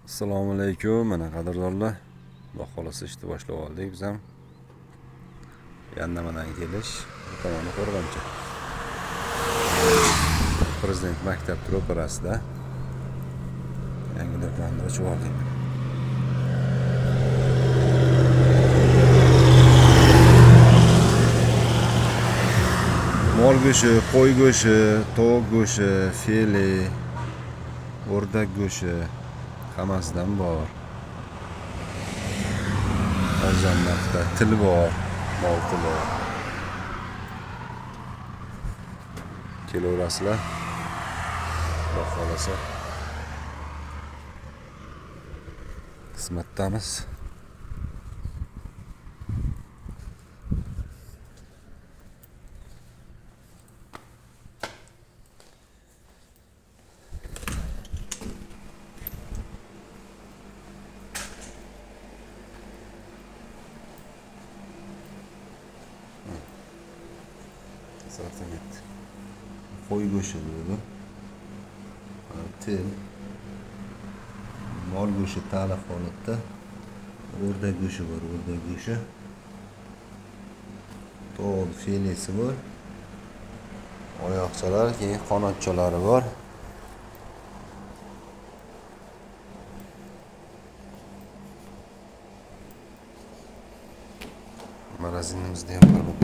Assalomu alaykum, mana qadrdonlar. Xudo xolasa ishni boshlab oldik biz ham. Yandamadan kelish, bu tomoni Qo'rg'oncha. Prezident maktab ro'parasida yangi do'konni ochib oldik. Mol go'shti, qo'y go'shti, tovuq go'shti, file, o'rdak go'shti hammasidan bor. Arzon narxda til bor, mol tili. Kelaverasizlar. Xudo xolasa xizmatdamiz. Sortiment. Qo'y go'shti bu. Til. Mol go'shti taliq holatda. O'rdak go'shti bor, o'rdak go'shti. Tovuq filesi bor. Oyoqchalar, keyin qanotchalari bor. Magazinimizda ham bor.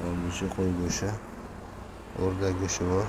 Mol go'shti, qo'y go'shti, o'rdak go'shti bor.